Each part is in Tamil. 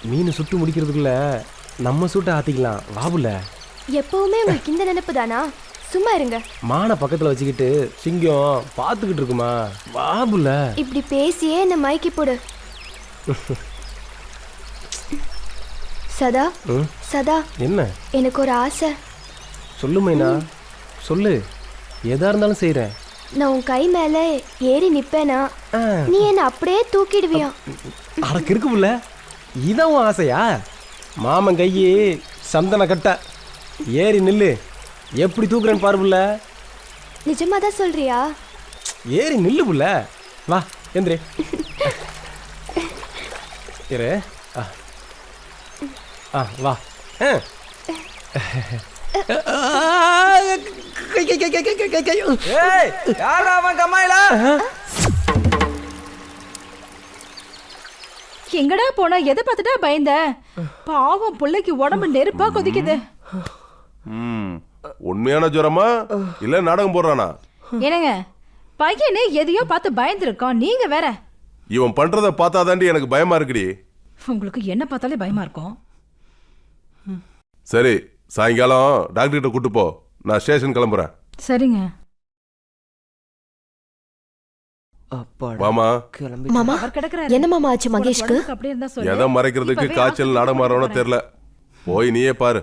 மீன் சுட்டு முடிக்கிறதுக்குள்ள நம்ம சூட்டை ஆத்திக்கலாம். வாபுல எப்பவுமே உங்களுக்கு இந்த நினைப்பு தானா? சும்மா இருங்க. மானை பக்கத்துல வச்சுக்கிட்டு சிங்கம் பார்த்துக்கிட்டு இருக்குமா? வாபுல இப்படி பேசியே என்ன மயக்கி போடு. சதா சதா, என்ன? எனக்கு ஒரு ஆசை. சொல்லு மைனா, சொல்லு. எதா இருந்தாலும் செய்யறேன். நான் உன் கை மேல ஏறி நிப்பேனா நீ என்ன அப்படியே தூக்கிடுவியா? அடக்கு இருக்கு புள்ள, இதான் உன் ஆசையா? மாமன் கையே சந்தன கட்ட ஏறி நில்லு, எப்படி தூக்குறேன்னு பாரு புள்ள. நிஜமா தான் சொல்றியா? ஏறி நில்லு புள்ள. வா எந்திரி. இரு. வா. எங்கடா போன? எதை பார்த்துட்டா பயந்த? பாவம் பிள்ளைக்கு உடம்பு நெருப்பா கொதிக்குது. உண்மையான ஜுரமா இல்ல நாடகம் போடுறானா? என்னங்க பையனே எதையோ பார்த்து பயந்துருக்கான், நீங்க வேற. இவன் பண்றத பார்த்தாதாண்டி எனக்கு பயமா இருக்குடி. உங்களுக்கு என்ன பார்த்தாலே பயமா இருக்கும். சரி, சாயங்காலம் டாக்டர் கிட்ட கூட்டு போ, நான் ஸ்டேஷன் கிளம்புறேன். சரிங்க. மாமா, மாமா, என்ன மாமா ஆச்சு மகேஷ்க்கு? எதை மறைக்கிறதுக்கு காய்ச்சல் நாடமாறோன்னு தெரியல. போய் நீயே பாரு.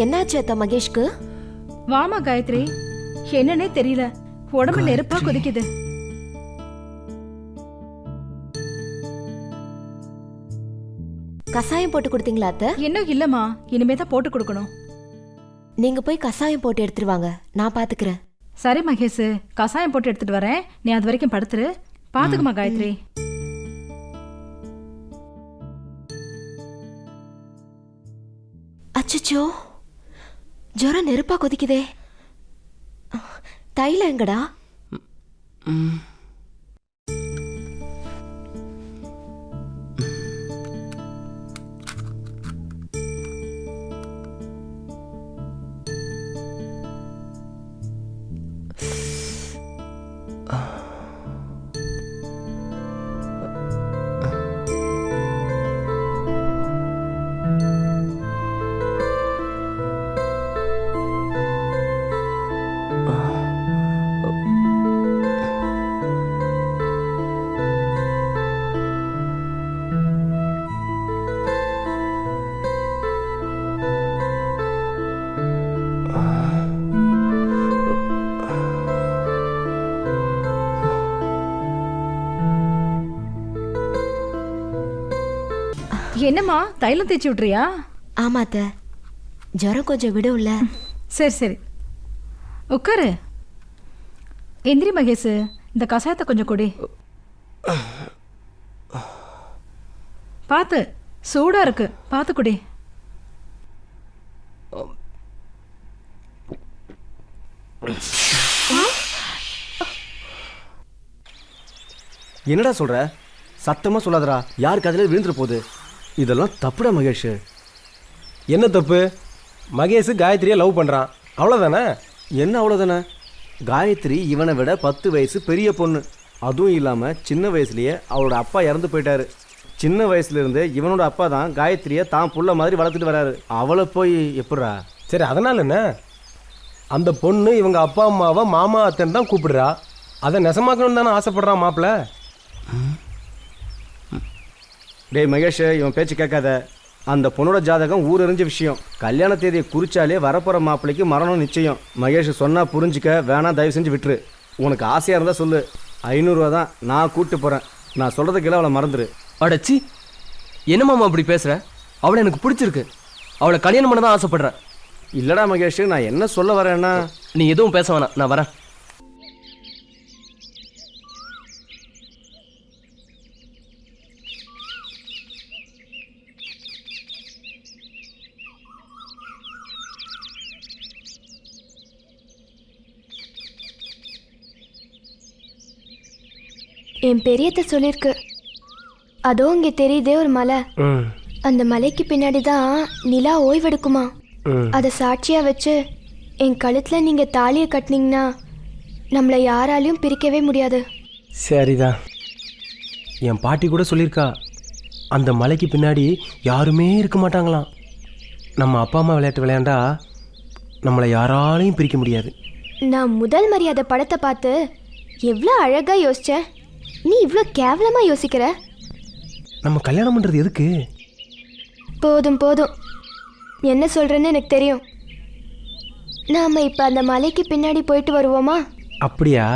என்னாச்சு அத்தா மகேஷ்க்கு? வாமா காயத்ரி, என்னன்னே தெரியல, உடம்பு நெருப்பா கொதிக்குது. கசாயம் போட்டு கொடுத்தீங்களா அத்தை? இன்னும் இல்லம்மா, இனிமே தான் போட்டு கொடுக்கணும். நீங்க போய் கசாயம் போட்டு எடுத்துட்டு வாங்க, நான் பாத்துக்கிறேன். சரி மகேஷ், கசாயம் போட்டு எடுத்துட்டு வரேன், நீ அது வரைக்கும் படுத்துரு. பாத்துக்குமா காயத்ரி. அச்சச்சோ, ஜுரம் நெருப்பா கொதிக்குதே. தைலம் எங்கடா? என்னம்மா தைலம் தேய்ச்சி விட்றியா? ஆமாத்த, ஜுரம் கொஞ்சம் விடும்ல. சரி சரி, உட்காரு. எந்திரி மகேஷ், இந்த கசாயத்தை கொஞ்சம் கொடி. பார்த்து, சூடா இருக்கு, பார்த்து குடி. என்னடா சொல்ற? சத்தமா சொல்லாதடா, யாருக்கு அதில் விழுந்துற போகுது. இதெல்லாம் தப்புடா மகேஷ். என்ன தப்பு? மகேஷ் காயத்ரியை லவ் பண்ணுறான், அவ்வளோதானே? என்ன அவ்வளோதானே? காயத்ரி இவனை விட 10 வயசு பெரிய பொண்ணு. அதுவும் இல்லாமல் சின்ன வயசுலேயே அவளோட அப்பா இறந்து போயிட்டாரு. சின்ன வயசுலேருந்து இவனோட அப்பா தான் காயத்ரியை தான் புள்ள மாதிரி வளர்த்துட்டு வராரு. அவளை போய் எப்படா? சரி, அதனால் என்ன? அந்த பொண்ணு இவங்க அப்பா அம்மாவை மாமா அத்தன் தான் கூப்பிடுறா. அதை நெசமாக்கணும்னு தானே ஆசைப்படுறான் மாப்பிள்ள. டேய் மகேஷ், இவன் பேச்சு கேட்காத. அந்த பொண்ணோட ஜாதகம் ஊரறிஞ்ச விஷயம். கல்யாண தேதியை குறிச்சாலே வரப்போகிற மாப்பிள்ளைக்கு மரணம் நிச்சயம். மகேஷ் சொன்னால் புரிஞ்சிக்க, வேணா தயவு செஞ்சு விட்டுரு. உனக்கு ஆசையாக இருந்தால் சொல்லு, 500 ரூபா தான், நான் கூப்பிட்டு போகிறேன். நான் சொல்கிறதுக்கெல்லாம் அவளை மறந்துடு. அடச்சி, என்ன மாமா அப்படி பேசுகிற? அவளை எனக்கு பிடிச்சிருக்கு, அவளை கல்யாணம் பண்ண தான் ஆசைப்படுறேன். இல்லைடா மகேஷ், நான் என்ன சொல்ல வரேன்னா, நீ எதுவும் பேச வேணாம், நான் வரேன். என் பெரியத்த சொல்லிருக்கு, அதோ இங்கே தெரியுதே ஒரு மலை, அந்த மலைக்கு பின்னாடி தான் நிலா ஓய்வெடுக்குமா. அதை சாட்சியா வச்சு என் கழுத்துல நீங்க தாலியை கட்டினீங்கன்னா நம்மளை யாராலையும் பிரிக்கவே முடியாது. சரிதான். என் பாட்டி கூட சொல்லியிருக்கா, அந்த மலைக்கு பின்னாடி யாருமே இருக்க மாட்டாங்களாம். நம்ம அப்பா அம்மா விளையாட்டு விளையாண்டா நம்மளை யாராலையும் பிரிக்க முடியாது. நான் முதல் மரியாதை படத்தை பார்த்து எவ்வளோ அழகா யோசிச்சேன். நீ இவ்வளோ கேவலமா யோசிக்கிற. நம்ம கல்யாணம் பண்ணுறது எதுக்கு? போதும் போதும், என்ன சொல்றேன்னு எனக்கு தெரியும். நாம இப்ப அந்த மலைக்கு பின்னாடி போயிட்டு வருவோமா? அப்படியா?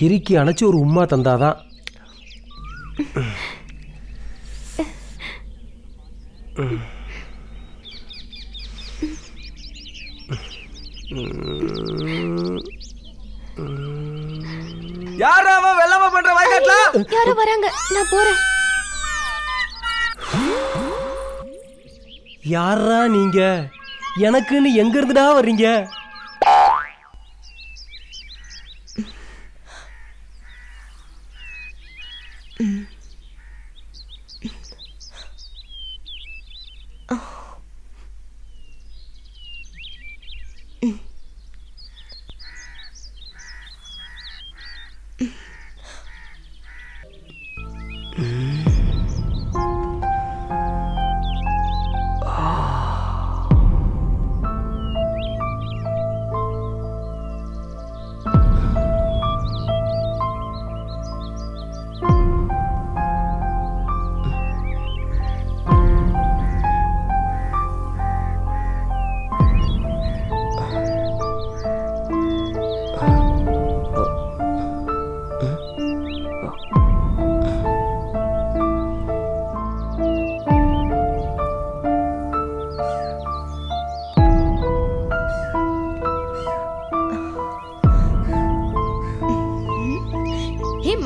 இறுக்கி அணைச்சி ஒரு உம்மா தந்தாதான். யாரா அவன் வெள்ளாம பண்ற வாய்க்காட்டுல? யாரும் வராங்க, நான் போறேன். யாரா நீங்க? எனக்குன்னு எங்க இருந்துடா வர்றீங்க?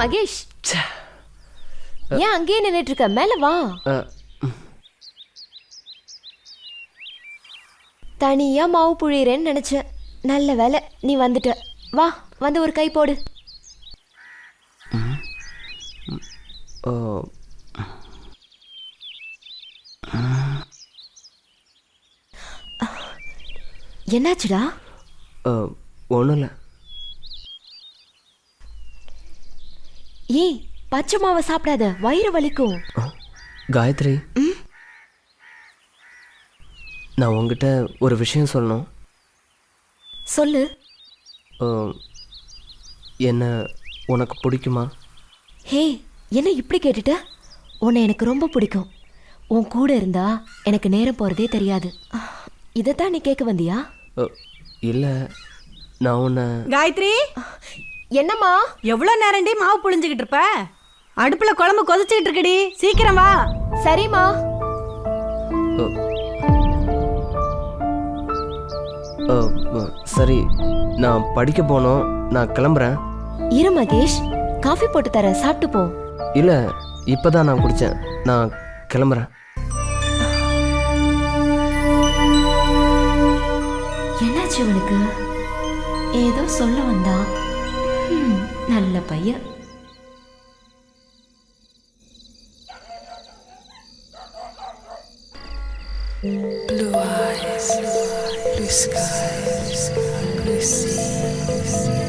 மகேஷ், ஏன் அங்கேயே நின்னுட்டு இருக்க? மேல வா. தனியா மாவு புழியறேன்னு நினைச்சேன். நல்ல வேலை நீ வந்துட்ட. வா, வந்து ஒரு கை போடு. என்னாச்சுடா? ஒன்றும் இல்லை. ஏய், பச்சை மாவை சாப்பிடாத, வயிறு வலிக்கும். காயத்ரி, நான் உங்ககிட்ட ஒரு விஷயம் சொல்லணும். சொல்லு. என்ன உனக்கு பிடிக்குமா? ஹே, என்ன இப்படி கேட்டுட்ட? உன்னை எனக்கு ரொம்ப பிடிக்கும். உன் கூட இருந்தா எனக்கு நேரம் போறதே தெரியாது. இதைத்தான் நீ கேட்க வந்தியா? இல்லை, நான் உன்னை. காயத்ரி, என்னம்மா? எவ்வளோ நேரண்டி மாவு புழிஞ்சுக்கிட்டு இருப்ப? அடுப்புல குழம்பு கொதிச்சுக்கிட்டு இருக்கடி, சீக்கிரம் வா. சரிம்மா. சரி, நான் படிக்க போனோம், நான் கிளம்புறேன். இரு மகேஷ், காஃபி போட்டு தரேன், சாப்பிட்டு போ. இல்லை, இப்போதான் நான் குடித்தேன், நான் கிளம்புறேன். என்னாச்சு உனக்கு? ஏதோ சொல்ல வந்தா. நல்ல பையன். Blue eyes, blue skies, blue sea.